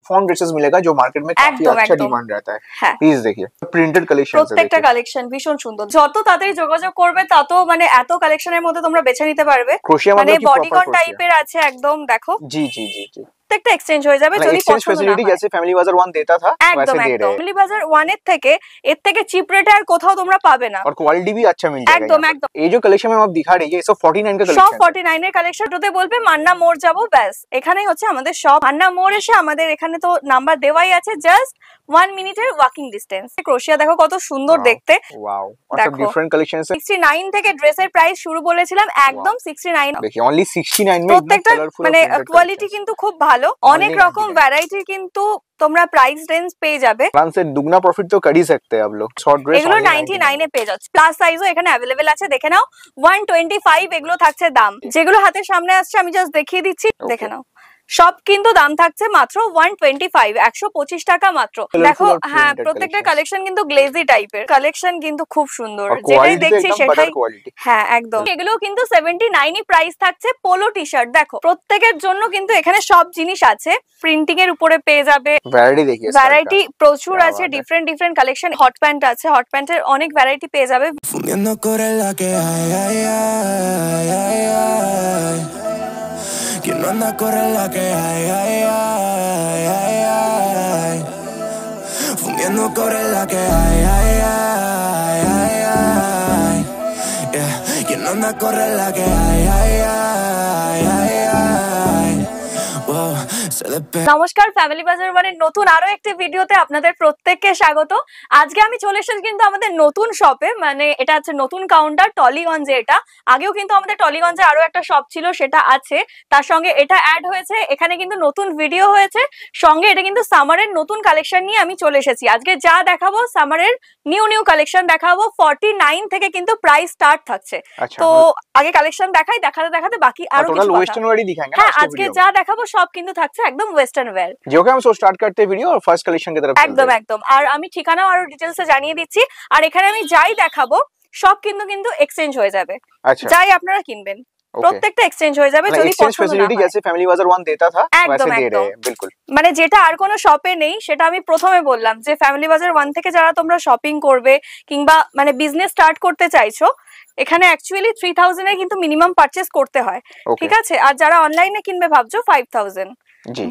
Chiffon dresses मिलेगा जो market में काफी अच्छा डिमांड रहता है। प्लीज देखिए প্রিন্টেড কালেকশন, প্রত্যেকটা কালেকশন ভীষণ সুন্দর। যত তাড়াতাড়ি যোগাযোগ করবে তত মানে এত কালেকশনের মধ্যে তোমরা বেছে নিতে পারবে। মানে বডিকন টাইপের আছে একদম, দেখো। জি জি জি জি, প্রত্যেকটা এক্সচেঞ্জ হয়ে যাবে যদি পছন্দ ফ্যাসিলিটি जैसे फैमिली बाजार 1 देता था वैसे दे रहे हैं। फैमिली बाजार 1 এর থেকে চিপ রেটে আর কোথাও তোমরা পাবে না, और क्वालिटी भी अच्छा मिल जाएगा। একদম একদম। ये जो कलेक्शन में आप दिखा रही है ये सब 49 का कलेक्शन, সব 49 এর কালেকশন। তোতে বলবে মান্না মোড় যাব, ব্যাস এখানেই হচ্ছে আমাদের শপ। মান্না মোড় এসে আমাদের এখানে তো নাম্বার দেওয়াই আছে, জাস্ট 1 মিনিটের ওয়াকিং ডিসটেন্স। ক্রোশিয়া দেখো কত সুন্দর দেখতে, ওয়াও। और सब डिफरेंट कलेक्शन है। 69 থেকে ড্রেসের প্রাইস শুরু বলেছিলাম, একদম 69। देखिए ओनली 69 में প্রত্যেকটা মানে কোয়ালিটি কিন্তু খুব ভালো, অনেক রকম ভ্যারাইটি কিন্তু তোমরা প্রাইস রেঞ্জ পেয়ে যাবে। आराम से दुगना प्रॉफिट तो कर ही सकते हैं आप लोग। शॉर्ट ड्रेस এগুলো 99 এ পেয়ে যাচ্ছে, প্লাস সাইজও এখানে अवेलेबल আছে, দেখে নাও। 125 এগুলো থাকছে দাম। যেগুলো হাতের সামনে আসছে আমি জাস্ট দেখিয়ে দিচ্ছি, দেখে নাও। সব কিন্তু দাম থাকছে মাত্র 125, 125 টাকা মাত্র। দেখো হ্যাঁ, প্রত্যেকটা কালেকশন কিন্তু গ্লেজি টাইপের কালেকশন, কিন্তু খুব সুন্দর। যেটাই দেখছি সেটাই, হ্যাঁ একদম। এগুলো কিন্তু 79 প্রাইস থাকছে। পোলো টি শার্ট দেখো, প্রত্যেকের জন্য কিন্তু এখানে সব জিনিস আছে। প্রিন্টিং এর উপরে পেয়ে যাবে, ভ্যারাইটি প্রচুর আছে, ডিফারেন্ট কালেকশন। হট প্যান্ট আছে, হট প্যান্টের অনেক ভ্যারাইটি পেয়ে যাবে। Quien no anda corre la que hay, ay, ay, ay, ay. Fundiendo corre la que hay, ay, ay, ay, ay. Yeah. Quien no anda corre la que hay, ay, ay, ay, ay. Wow. নমস্কার, family বাজার ওয়ানের নতুন আরো একটি ভিডিওতে আপনাদের প্রত্যেককে স্বাগত। আজকে আমি চলে এসেছি কিন্তু আমাদের নতুন শপে, মানে এটা হচ্ছে নতুন কাউন্টার টলিগঞ্জে। এটা আগেও কিন্তু আমাদের টলিগঞ্জে আরো একটা শপ ছিল, সেটা আছে, তার সঙ্গে এটা অ্যাড হয়েছে। এখানে কিন্তু নতুন ভিডিও হয়েছে, সঙ্গে এটা কিন্তু সামারের নতুন কালেকশন নিয়ে আমি চলে এসেছি। আজকে যা দেখাবো সামারের নিউ কালেকশন দেখাবো। 49 থেকে কিন্তু প্রাইস স্টার্ট থাকছে। তো আগে কালেকশন দেখাই, দেখাতে বাকি আরো কিছু वेस्टर्न वेयर ही दिखाएंगे ना। হ্যাঁ, আজকে যা দেখাবো সব কিন্তু থাকছে একদম ওয়েস্টার্ন ওয়্যার। जो कि हम सो स्टार्ट करते हैं वीडियो और फर्स्ट कलेक्शन की तरफ একদম। আর আমি ঠিকানাও আরো ডিটেইলসে জানিয়ে দিচ্ছি। আর এখানে আমি যাই দেখাবো সব কিন্তু এক্সচেঞ্জ হয়ে যাবে। আচ্ছা, যাই আপনারা কিনবেন প্রত্যেকটা এক্সচেঞ্জ হয়ে যাবে যদি পছন্দ না হয়। जैसे फैमिली बाजार 1 देता था वैसे दे रहे हैं, बिल्कुल। মানে যেটা আর কোনো শপে নেই, সেটা আমি প্রথমে বললাম যে ফ্যামিলি বাজার 1 থেকে যারা তোমরা শপিং করবে কিংবা মানে বিজনেস স্টার্ট করতে চাইছো, এখানে অ্যাকচুয়ালি 3000 এর কিন্তু মিনিমাম পারচেজ করতে হয়, ঠিক আছে? আর যারা অনলাইনে কিনবে ভাবছো 5000,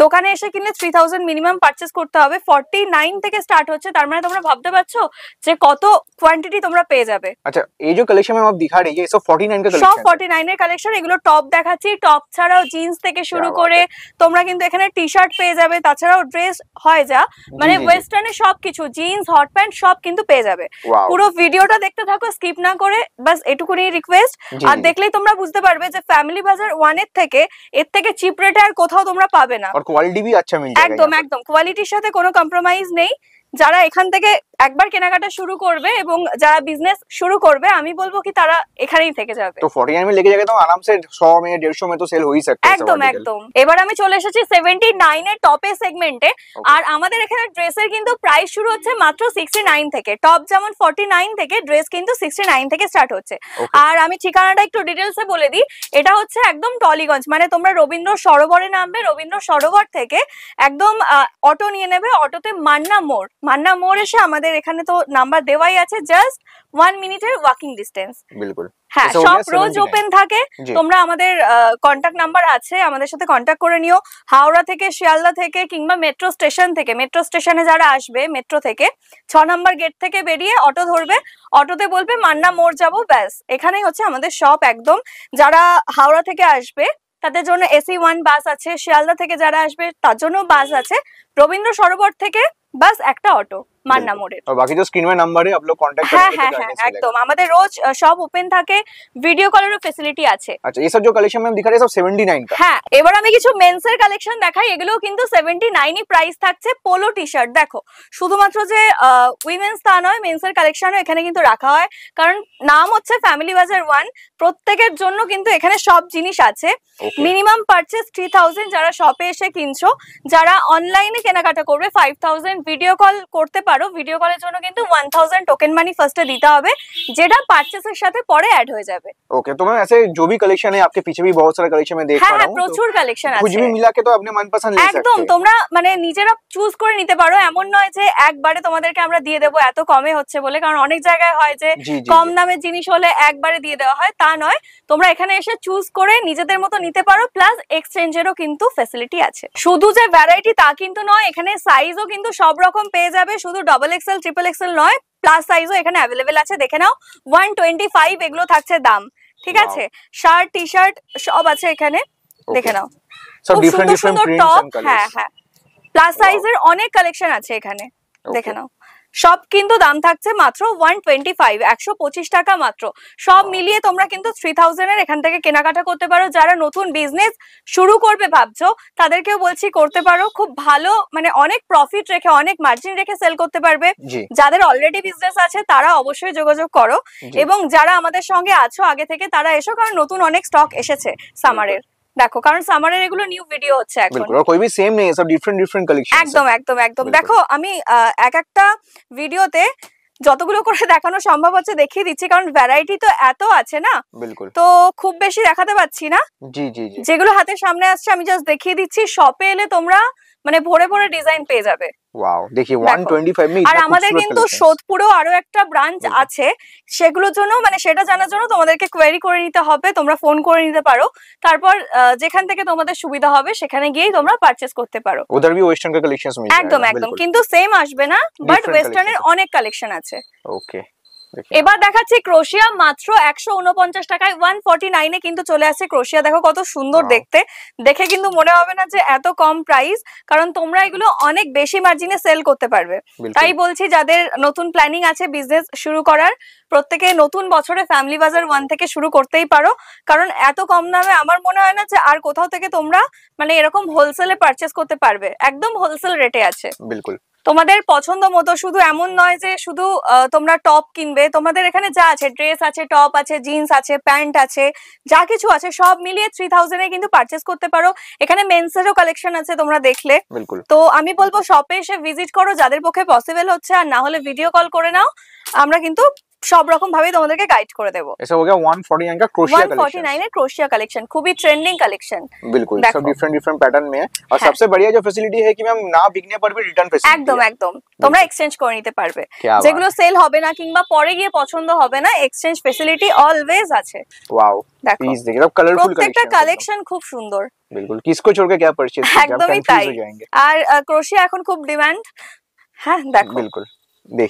দোকানে এসে কিনলে 3000 মিনিমাম পারচেজ করতে হবে। 49 থেকে স্টার্ট হচ্ছে, তার মানে তোমরা ভাবতে পারছো যে কত কোয়ান্টিটি তোমরা পেয়ে যাবে। আচ্ছা, এই যে কালেকশন में आप दिखा रही है ये सब 49 का कलेक्शन, সব 49 এর কালেকশন। এগুলো টপ দেখাচ্ছি, টপ ছাড়াও জিন্স থেকে শুরু করে তোমরা কিন্তু এখানে টি শার্ট পেয়ে যাবে, তাছাড়াও ড্রেস হয় যা মানে ওয়েস্টার্নে সবকিছু, জিন্স, হট প্যান্ট সব কিন্তু পেয়ে যাবে। পুরো ভিডিওটা দেখতে থাকো স্কিপ না করে, বাস এটুকুনি রিকোয়েস্ট। আর দেখলেই তোমরা বুঝতে পারবে যে ফ্যামিলি বাজার 1 এর থেকে চিপ রেটে আর কোথাও তোমরা পাবে না। और क्वालिटी भी अच्छा मिल जाएगा। একদম কোয়ালিটির সাথে কোনো কম্প্রোমাইজ নেই। যারা এখান থেকে একবার কেনাকাটা শুরু করবে এবং যারা বিজনেস শুরু করবে, আমি বলবো কি তারা এখানেই থেকে যাবে। তো 49 में लेके जाएगा तो आराम से 100 में 150 में तो सेल हो ही सकता है। একদম। এবার আমি চলে এসেছি 79 এর টপে সেগমেন্টে। আর আমাদের এখানে ড্রেসের কিন্তু প্রাইস শুরু হচ্ছে মাত্র 69 থেকে। টপ যেমন 49 থেকে, ড্রেস কিন্তু 69 থেকে স্টার্ট হচ্ছে। আর আমি ঠিকানাটা একটু ডিটেইলসে বলে দিই। এটা হচ্ছে একদম টলিগঞ্জ, মানে তোমরা রবীন্দ্র সরোবরে নামবে, রবীন্দ্র সরোবর থেকে একদম অটো নিয়ে নেবে, অটোতে মান্না মোড় এসে আমাদের এখানে তো নাম্বার দেওয়াই আছে, জাস্ট 1 মিনিটের ওয়াকিং ডিসটেন্স। বিলকুল। হ্যাঁ, সব রোজ ওপেন থাকে। তোমরা আমাদের কন্টাক্ট নাম্বার আছে, আমাদের সাথে কন্টাক্ট করে নিও। হাওড়া থেকে, শিয়ালদা থেকে কিংবা মেট্রো স্টেশন থেকে, মেট্রো স্টেশনে যারা আসবে মেট্রো থেকে 6 নম্বর গেট থেকে বেরিয়ে অটো ধরবে, অটোতে বলবে মান্না মোড় যাব, ব্যাস এখানেই হচ্ছে আমাদের শপ একদম। যারা হাওড়া থেকে আসবে তাদের জন্য এসি 1 বাস আছে, শিয়ালদা থেকে যারা আসবে তার জন্য বাস আছে, রবীন্দ্র সরোবর থেকে বাস একটা অটো মান্না মোড়ে। और बाकी जो स्क्रीन में नंबर है आप लोग कांटेक्ट करेंगे। হ্যাঁ, একদম। আমাদের রোজ সব ওপেন থাকে, ভিডিও কলেরও ফেসিলিটি আছে। আচ্ছা, ये सब जो कलेक्शन में हम दिखा रहे हैं सब 79 का। হ্যাঁ, এবার আমি কিছু মেন্সের কালেকশন দেখাই। এগুলো কিন্তু 79 প্রাইস থাকছে। পোলো টি শার্ট দেখো, শুধুমাত্র যে উইমেন্স তা নয়, মেন্সের কালেকশনও এখানে কিন্তু রাখা হয়, কারণ নাম হচ্ছে ফ্যামিলি বাজার 1। প্রত্যেকের জন্য কিন্তু এখানে সব জিনিস আছে। মিনিমাম পারচেজ 3000 যারা শপে এসে কিনছো। যারা অনলাইনে কেনাকাটা করবে 5000 ভিডিও কল করতে পারো। ভিডিও কলের জন্য কিন্তু 1000 টোকেন মানি ফার্স্টে দিতে হবে, যেটা পারচেজের সাথে পরে ऐड হয়ে যাবে। ओके, तो मैम ऐसे जो भी कलेक्शन है आपके पीछे भी बहुत सारा कलेक्शन में देख पा रहा हूं, প্রচুর কালেকশন আছে, कुछ भी मिला के तो अपने मनपसंद ले सकते हैं। একদম তোমরা মানে নিজেরা চুজ করে নিতে পারো, এমন নয় যে একবারে তোমাদেরকে আমরা দিয়ে দেব এত কমে হচ্ছে বলে, কারণ অনেক জায়গায় হয় যে কম দামের জিনিস হলে একবারে দিয়ে দেওয়া হয়, তা নয়। তোমরা এখানে এসে চুজ করে নিজেদের মতো নিতে পারো, প্লাস এক্সচেঞ্জেরও কিন্তু ফ্যাসিলিটি আছে। শুধু যে ভ্যারাইটি তা কিন্তু নয়, এখানে সাইজও কিন্তু সব রকম পেয়ে যাবে, শুধু ডবল এক্সেল ট্রিপল এক্সেল নয়, প্লাস সাইজও এখানে অ্যাভেলেবেল আছে। দেখে নাও 125 এগুলো থাকছে দাম, ঠিক আছে। শার্ট টি শার্ট সব আছে এখানে, দেখে নাও সব different different prints and colours. হ্যাঁ হ্যাঁ, প্লাস সাইজের অনেক কালেকশন আছে এখানে, দেখে নাও। সব কিন্তু দাম থাকছে মাত্র 125, 125 টাকা মাত্র। সব মিলিয়ে তোমরা কিন্তু 3000 এর এখান থেকে কেনাকাটা করতে পারো। যারা নতুন বিজনেস শুরু করবে ভাবছো তাদেরকেও বলছি করতে পারো, খুব ভালো মানে অনেক প্রফিট রেখে অনেক মার্জিন রেখে সেল করতে পারবে। যাদের অলরেডি বিজনেস আছে তারা অবশ্যই যোগাযোগ করো, এবং যারা আমাদের সঙ্গে আছো আগে থেকে তারা এসো, কারণ নতুন অনেক স্টক এসেছে সামারের। দেখো, কারণ সামারের এগুলো নিউ ভিডিও হচ্ছে এখন, बिल्कुल, और कोई भी सेम नहीं है, सब डिफरेंट डिफरेंट कलेक्शन। একদম একদম একদম। দেখো আমি এক একটা ভিডিওতে যতগুলো করে দেখানো সম্ভব হচ্ছে দেখিয়ে দিচ্ছি, কারণ ভ্যারাইটি তো এত আছে না, बिल्कुल, তো খুব বেশি দেখাতে পাচ্ছি না। জি জি জি, যেগুলো হাতের সামনে আসছে আমি জাস্ট দেখিয়ে দিচ্ছি। শপে এলে তোমরা মানে ভরে ভরে ডিজাইন পেয়ে যাবে। ওয়াও, দেখি 125 में আর আমাদের কিন্তু সোদপুরেও আরো একটা ব্রাঞ্চ আছে, সেগুলোর জন্য মানে সেটা জানার জন্য তোমাদেরকে কোয়েরি করে নিতে হবে, তোমরা ফোন করে নিতে পারো, তারপর যেখান থেকে তোমাদের সুবিধা হবে সেখানে গিয়েই তোমরা পারচেজ করতে পারো। उधर भी वेस्टर्न का कलेक्शंस मिल जाएगा। একদম একদম, কিন্তু সেম আসবে না, বাট ওয়েস্টার্নের অনেক কালেকশন আছে। ওকে, এবার দেখাচ্ছি ক্রোশিয়া মাত্র 149 টাকায় 149 এ কিন্তু চলে আসছে ক্রোশিয়া। দেখো কত সুন্দর দেখতে, দেখে কিন্তু মনে হবে না যে এত কম প্রাইস, কারণ তোমরা এগুলো অনেক বেশি মার্জিনে সেল করতে পারবে। তাই বলছি যাদের নতুন প্ল্যানিং আছে বিজনেস শুরু করার, প্রত্যেকে নতুন বছরে ফ্যামিলি বাজার 1 থেকে শুরু করতেই পারো, কারণ এত কম দামে আমার মনে হয় না যে আর কোথাও থেকে তোমরা মানে এরকম হোলসেলে পারচেজ করতে পারবে, একদম হোলসেল রেটে আছে। বিলকুল তোমাদের পছন্দ মতো, শুধু এমন নয় যে শুধু তোমরা টপ কিনবে, তোমাদের এখানে যা আছে ড্রেস আছে, টপ আছে, জিন্স আছে, প্যান্ট আছে, যা কিছু আছে সব মিলিয়ে 3000 এ কিন্তু পারচেজ করতে পারো। এখানে মেন্সেরও কালেকশন আছে তোমরা দেখলে। তো আমি বলবো শপে এসে ভিজিট করো যাদের পক্ষে পসিবল হচ্ছে, আর না হলে ভিডিও কল করে নাও, আমরা কিন্তু সব রকম ভাবে তোমাদেরকে গাইড করে দেব। ऐसा हो गया 149 का क्रोशिया कलेक्शन, 149 এর ক্রোশিয়া কালেকশন খুবই ट्रेंडिंग কালেকশন। बिल्कुल, सब डिफरेंट डिफरेंट पैटर्न में है, और सबसे बढ़िया जो फैसिलिटी है कि मैम ना बिकने पर भी रिटर्न फैसिलिटी। একদম একদম, তোমরা এক্সচেঞ্জ করে নিতে পারবে, যেগুলো সেল হবে না কিংবা পরে গিয়ে পছন্দ হবে না, এক্সচেঞ্জ ফ্যাসিলিটি অলওয়েজ আছে। ওয়াও, প্লিজ দেখো সব কালারফুল কালেকশন, প্রত্যেকটা কালেকশন খুব সুন্দর। बिल्कुल, किसको छोड़ के क्या परचेज किया, একদমই তাই। আর ক্রোশিয়া এখন খুব ডিমান্ড। হ্যাঁ দেখো, बिल्कुल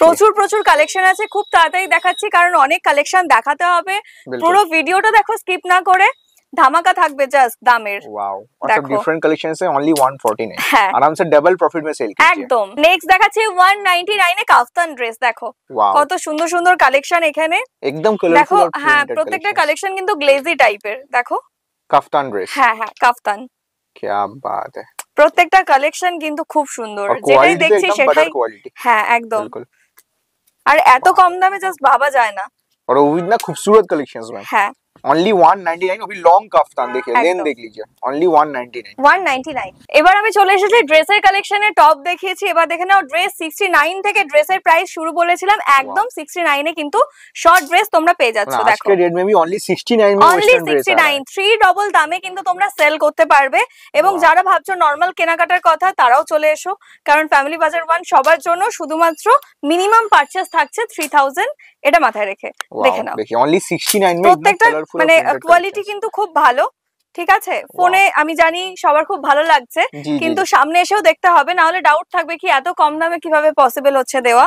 প্রচুর প্রচুর কালেকশন আছে, খুব তাড়াতাড়ি দেখাচ্ছি কারণ অনেক কালেকশন দেখাতে হবে। পুরো ভিডিওটা দেখো স্কিপ না করে, ধামাকা থাকবে জাস্ট দামের। ওয়াও, और सब डिफरेंट कलेक्शंस है, ओनली 149 है, आराम से डबल प्रॉफिट में सेल कीजिए। একদম। নেক্সট দেখাচ্ছি 199 এ কাফতান ড্রেস। দেখো কত সুন্দর সুন্দর কালেকশন এখানে, একদম কালারফুল। দেখো হ্যাঁ, প্রত্যেকটা কালেকশন কিন্তু গ্লেজি টাইপের। দেখো কাফতান ড্রেস, হ্যাঁ হ্যাঁ কাফতান, কি বাত है, প্রত্যেকটা কালেকশন কিন্তু খুব সুন্দর, যেটাই দেখছি সেটাই। হ্যাঁ একদম, আর এত কম দামে জাস্ট ভাবা যায় না, और वो इतना खूबसूरत कलेक्शंस में। হ্যাঁ ओनली 199, अभी लॉन्ग कफ्तान देखिए, लेन देख लीजिए, ओनली 199। 199। এবার আমি চলে এসেছি ড্রেসের কালেকশনে। টপ দেখিয়েছি, এবার দেখে নাও ড্রেস। 69 থেকে ড্রেসের প্রাইস শুরু বলেছিলাম, একদম 69 এ কিন্তু শর্ট ড্রেস তোমরা পেয়ে যাচ্ছ। দেখো আজকে রেট মে भी ओनली 69 में ওনলি 69, 3 ডবল দামে কিন্তু তোমরা সেল করতে পারবে। এবং যারা ভাবছো নরমাল কেনাকাটার কথা তারাও চলে এসো, কারণ ফ্যামিলি বাজার 1 সবার জন্য শুধুমাত্র মিনিমাম পারচেজ থাকছে 3000, এটা মাথায় রেখে দেখে নাও। देखिए ओनली 69 में প্রত্যেকটা মানে কোয়ালিটি কিন্তু খুব ভালো, ঠিক আছে। ফোনে আমি জানি সবার খুব ভালো লাগছে, কিন্তু সামনে এসেও দেখতে হবে, না হলে ডাউট থাকবে কি এত কম দামে কিভাবে পসিবল হচ্ছে দেওয়া।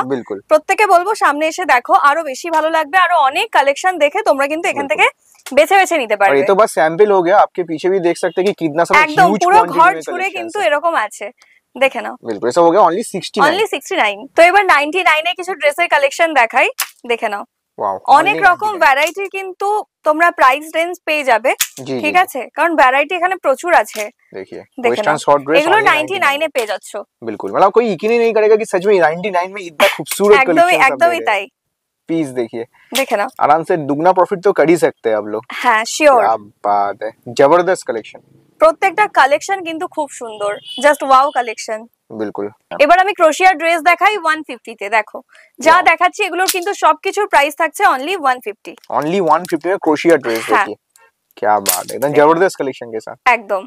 প্রত্যেকে বলবো সামনে এসে দেখো, আরো বেশি ভালো লাগবে। আরো অনেক কালেকশন দেখে তোমরা কিন্তু এখান থেকে বেছে বেছে নিতে পারবে। ये तो बस सैंपल हो गया, आपके पीछे भी देख सकते हैं कि कितना सारा একদम পুরো ঘর জুড়ে কিন্তু এরকম আছে, দেখে নাও। बिल्कुल, ऐसा हो गया ओनली 69, ओनली 69। তো এবার 99 এ কিছু ড্রেসের কালেকশন দেখাই, দেখে নাও। অনেক রকম ভ্যারাইটি কিন্তু তোমরা প্রাইস রেঞ্জ পেয়ে যাবে, ঠিক আছে, কারণ ভ্যারাইটি এখানে প্রচুর আছে। देखिए वेस्टर्न शॉर्ट ड्रेस এগুলো 99 এ পেয়ে যাচ্ছ। बिल्कुल, मतलब कोई यकीन ही नहीं करेगा कि सच में 99 में इतना खूबसूरत कलेक्शन है। एकदम ही ताई। पीस देखिए, देखे ना, आराम से दुगना प्रॉफिट तो कर ही सकते हैं आप लोग। हाँ श्योर, क्या बात है, जबरदस्त कलेक्शन। প্রত্যেকটা কালেকশন কিন্তু খুব সুন্দর, জাস্ট ওয়াও কালেকশন। बिल्कुल। এবার আমি ক্রোশিয়া ড্রেস দেখাই 150 তে। দেখো যা দেখাচ্ছি এগুলোর কিন্তু সবকিছুর প্রাইস থাকছে অনলি 150। অনলি 150 में क्रोशिया ड्रेस देखिए, क्या बात है, एकदम जबरदस्त कलेक्शन के साथ। একদম।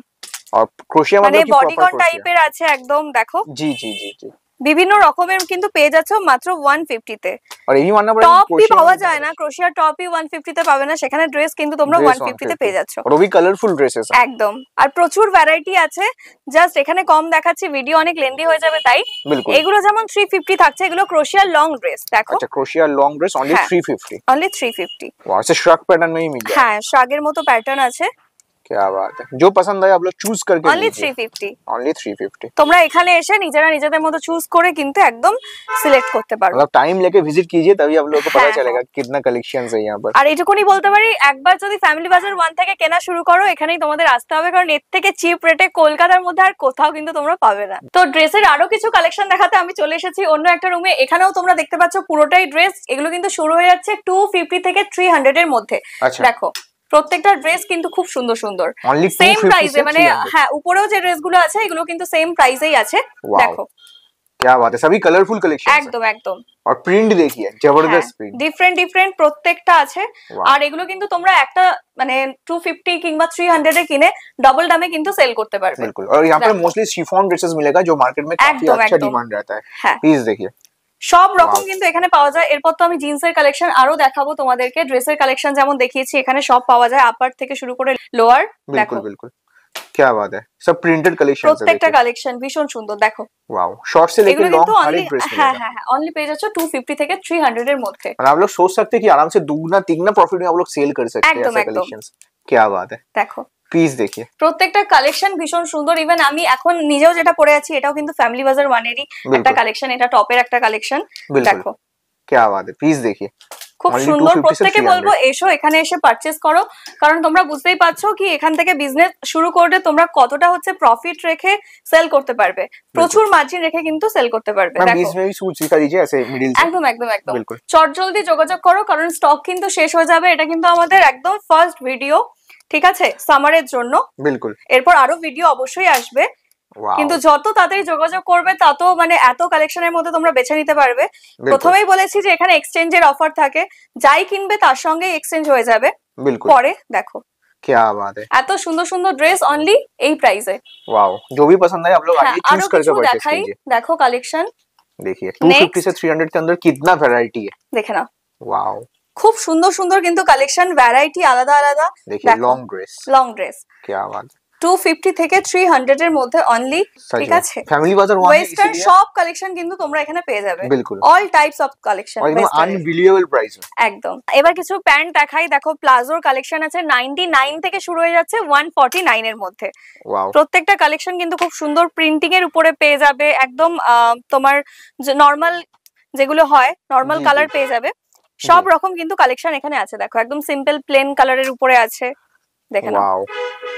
और क्रोशिया मतलब कि বডিকন টাইপের আছে একদম। দেখো जी जी जी जी বিভিন্ন রকমের কিন্তু পেয়ে যাচ্ছ মাত্র 150 তে। और यही मानना पड़ेगा টপ भी পাওয়া যায় না, ক্রোশিয়া টপই 150 তে পাবে না, সেখানে ড্রেস কিন্তু তোমরা 150 তে পেয়ে যাচ্ছ। और वो भी कलरफुल ड्रेसेस है একদম। আর প্রচুর ভ্যারাইটি আছে, জাস্ট এখানে কম দেখাচ্ছি, ভিডিও অনেক লেন্দি হয়ে যাবে তাই। এগুলো যেমন 350 থাকছে, এগুলো ক্রোশিয়া লং ড্রেস। দেখো अच्छा crochet long dress only 350। Only 350। वाह, ऐसे श्रग पैटर्न में ही मिल जाएगा। হ্যাঁ শ্রাগের মতো প্যাটার্ন আছে। क्या बात है, जो पसंद आए आप लोग चूज करके অনলি 350। ओनली 350। তোমরা এখানে এসে নিজেরা নিজেদের মতো চুজ করে কিন্তু একদম সিলেক্ট করতে পারো। मतलब टाइम लेके विजिट कीजिए तभी आप लोगों को पता चलेगा कितना कलेक्शंस है यहाँ पर। আর এইটুকুনি বলতে পারি, একবার যদি ফ্যামিলি বাজার 1 থেকে কেনা শুরু করো, এখানেই তোমাদের আসতে হবে, কারণ এর থেকে চিপ রেটে কলকাতার মধ্যে আর কোথাও কিন্তু তোমরা পাবে না। তো ড্রেসের আরো কিছু কালেকশন দেখাতে আমি চলে এসেছি অন্য একটা রুমে। এখানেও তোমরা দেখতে পাচ্ছ পুরোটাই ড্রেস। এগুলো কিন্তু শুরু হয়ে যাচ্ছে 250 থেকে 300 এর মধ্যে। দেখো প্রত্যেকটা ড্রেস কিন্তু খুব সুন্দর সুন্দর, সেম প্রাইসে, মানে হ্যাঁ উপরেও যে ড্রেসগুলো আছে এগুলো কিন্তু সেম প্রাইসেই আছে। দেখো क्या बात है, सभी कलरफुल कलेक्शन একদম একদম। और प्रिंट देखिए जबरदस्त प्रिंट, ডিফারেন্ট ডিফারেন্ট প্রত্যেকটা আছে। আর এগুলো কিন্তু তোমরা একটা মানে 250 কিংবা 300 এ কিনে ডাবল দামে কিন্তু সেল করতে পারবে। बिल्कुल। और यहाँ पर मोस्टली शिफॉन ड्रेसेस मिलेगा जो मार्केट में काफी अच्छा डिमांड रहता है। प्लीज देखिए সব রকম কিন্তু এখানে পাওয়া যায়। এরপর তো আমি জিন্সের কালেকশন আরো দেখাবো তোমাদেরকে। ড্রেসের কালেকশন যেমন দেখিয়েছি এখানে সব পাওয়া যায়, আপার থেকে শুরু করে লোয়ার। দেখো बिल्कुल बिल्कुल, क्या बात है, सब प्रिंटेड कलेक्शन है। প্রত্যেকটা কালেকশন ভীষণ সুন্দর। দেখো वाओ, शॉर्ट से लेकर लॉन्ग हर एक ड्रेस হ্যাঁ হ্যাঁ হ্যাঁ অনলি পেয়ে যাচ্ছ 250 থেকে 300 এর মধ্যে। और आप लोग सोच सकते हैं कि आराम से दुगना तिगना प्रॉफिट में आप लोग सेल कर सकते हैं ऐसे कलेक्शंस। क्या बात है, দেখো प्लीज देखिए প্রত্যেকটা কালেকশন ভীষণ সুন্দর। ইভেন আমি এখন নিজেও যেটা পরে আছি এটাও কিন্তু ফ্যামিলি বাজার 1 এরই একটা কালেকশন, এটা টপের একটা কালেকশন। দেখো क्या बात है, प्लीज देखिए খুব সুন্দর। প্রত্যেককে বলবো এসো এখানে এসে পারচেজ করো, কারণ তোমরা বুঝতেই পারছো কি এখান থেকে বিজনেস শুরু করলে তোমরা কতটা হচ্ছে প্রফিট রেখে সেল করতে পারবে, প্রচুর মার্জিন রেখে কিন্তু সেল করতে পারবে। দেখো একদম একদম একদম চটজলদি যোগাযোগ করো, কারণ স্টক কিন্তু শেষ হয়ে যাবে। এটা কিন্তু আমাদের একদম ফার্স্ট ভিডিও, ঠিক আছে, সামারের জন্য। বিলকুল, এরপর আরো ভিডিও অবশ্যই আসবে, কিন্তু যত তাড়াতাড়ি যোগাযোগ করবে তত মানে এত কালেকশনের মধ্যে তোমরা বেছে নিতে পারবে। প্রথমেই বলেছি যে এখানে এক্সচেঞ্জের অফার থাকে, যাই কিনবে তার সঙ্গে এক্সচেঞ্জ হয়ে যাবে। পরে দেখো क्या बात है, এত সুন্দর সুন্দর ড্রেস অনলি এই প্রাইসে। वाओ, जो भी पसंद आए आप लोग आइए चूज करके परचेज कीजिए। देखो कलेक्शन देखिए 250 से 300 के अंदर कितना वैरायटी है, দেখে নাও। वाओ, খুব সুন্দর সুন্দর কিন্তু কালেকশন, ভ্যারাইটি আলাদা আলাদা। देखिए लॉन्ग ड्रेस, क्या बात है, 250 থেকে 300 এর মধ্যে অনলি, ঠিক আছে। ফ্যামিলি বাজার 1 ওয়েস্টার্ন সব কালেকশন কিন্তু তোমরা এখানে পেয়ে যাবে। অল টাইপস অফ কালেকশন, একদম আনবিলিভেবল প্রাইস। একদম। এবার কিছু প্যান্ট দেখাই। দেখো প্লাজোর কালেকশন আছে 99 থেকে শুরু হয়ে যাচ্ছে 149 এর মধ্যে। প্রত্যেকটা কালেকশন কিন্তু খুব সুন্দর প্রিন্টিং এর উপরে পেয়ে যাবে। একদম তোমার নরমাল যেগুলো হয় নরমাল কালার পেয়ে যাবে। সব রকম কিন্তু কালেকশন এখানে আছে। দেখো একদম সিম্পল প্লেন কালারের উপরে আছে, দেখে নাও।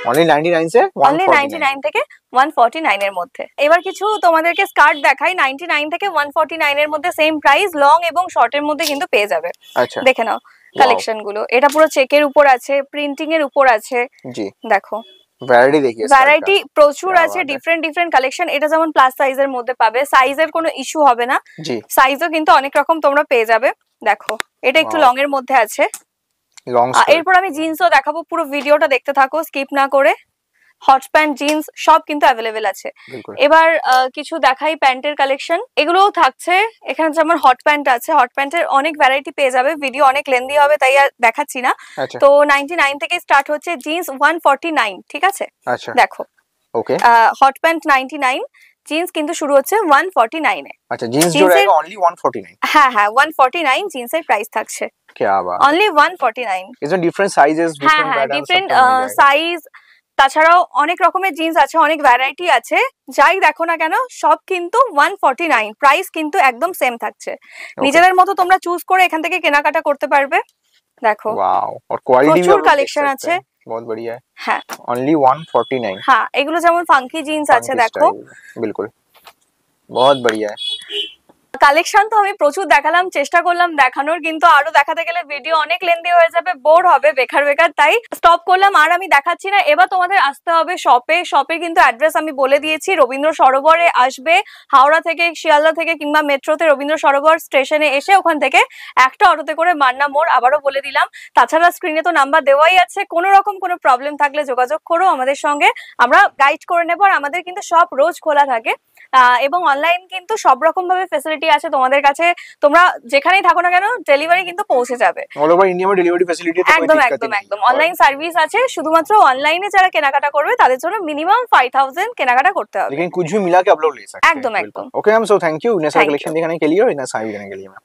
only 99 से 149 থেকে 149 এর মধ্যে। এবার কিছু তোমাদেরকে স্কার্ট দেখাই 99 থেকে 149 এর মধ্যে, সেম প্রাইস, লং এবং শর্টের মধ্যে কিন্তু পেয়ে যাবে। আচ্ছা, দেখে নাও কালেকশন গুলো। এটা পুরো চেকের উপর আছে, প্রিন্টিং এর উপর আছে। জি দেখো ভ্যারাইটি দেখিয়ে, ভ্যারাইটি প্রচুর আছে, ডিফারেন্ট ডিফারেন্ট কালেকশন। এটা যেমন প্লাস সাইজের মধ্যে পাবে, সাইজের কোনো ইস্যু হবে না। জি সাইজও কিন্তু অনেক রকম তোমরা পেয়ে যাবে। দেখো এটা একটু লং এর মধ্যে আছে। এরপর আমি জিন্সও দেখাবো, পুরো ভিডিওটা দেখতে থাকো স্কিপ না করে। হট প্যান্ট, জিন্স সব কিন্তু অ্যাভেলেবেল আছে। এবার কিছু দেখাই প্যান্টের কালেকশন, এগুলোও থাকছে এখানে। যেমন হট প্যান্ট আছে, হট প্যান্টের অনেক ভ্যারাইটি পেয়ে যাবে, ভিডিও অনেক লেন্দি হবে তাই আর দেখাচ্ছি না। তো 99 থেকে স্টার্ট হচ্ছে, জিন্স 149, ঠিক আছে। দেখো ওকে, হট প্যান্ট 99, জিন্স কিন্তু শুরু হচ্ছে 149 এ। আচ্ছা, জিন্স जो रहेगा only 149। হ্যাঁ হ্যাঁ 149 জিন্সের প্রাইস থাকছে। क्या बात, only 149। इसमें different sizes, different patterns, different size, তাছাড়াও অনেক রকমের জিন্স আছে, অনেক ভ্যারাইটি আছে। যাই দেখো না কেন সব কিন্তু 149, প্রাইস কিন্তু একদম সেম থাকছে। নিজেদের মতো তোমরা চুজ করে এখান থেকে কেনাকাটা করতে পারবে। দেখো ওয়াও, আর কোয়ালিটি প্রচুর কালেকশন আছে, बहुत बढ़िया है। হ্যাঁ only 149। হ্যাঁ এগুলো যেমন ফাঙ্কি জিন্স আছে, দেখো बिल्कुल बहुत बढ़िया है। কালেকশন তো আমি প্রচুর দেখালাম, চেষ্টা করলাম দেখানোর, কিন্তু আরো দেখাতে গেলে ভিডিও অনেক লেন্দি হয়ে যাবে, বোর হবে বেকার, তাই স্টপ করলাম, আর আমি দেখাচ্ছি না। এবার তোমাদের আসতে হবে শপে। শপে কিন্তু অ্যাড্রেস আমি বলে দিয়েছি, রবীন্দ্র সরোবরে আসবে হাওড়া থেকে, শিয়ালদা থেকে কিংবা মেট্রোতে রবীন্দ্র সরোবর স্টেশনে এসে ওখান থেকে একটা অটোতে করে মান্না মোড়, আবারও বলে দিলাম। তাছাড়া স্ক্রিনে তো নাম্বার দেওয়াই আছে, কোনো রকম কোনো প্রবলেম থাকলে যোগাযোগ করো আমাদের সঙ্গে, আমরা গাইড করে নেবো। আর আমাদের কিন্তু সব রোজ খোলা থাকে, এবং অনলাইন কিন্তু সব রকম ভাবে ফ্যাসিলিটি আছে তোমাদের কাছে, তোমরা যেখানেই থাকো না কেন ডেলিভারি কিন্তু পৌঁছে যাবে। অল ওভার ইন্ডিয়া में डिलीवरी फैसिलिटी है, একদম একদম একদম অনলাইন সার্ভিস আছে। শুধুমাত্র অনলাইনে যারা কেনাকাটা করবে তাদের জন্য মিনিমাম 5000 কেনাকাটা করতে হবে, लेकिन कुछ भी मिला के आप लोग ले सकते हैं। একদম একদম। Okay ma'am, so thank you इतना सारा कलेक्शन दिखाने के लिए और इतना सारी देने के लिए मैम।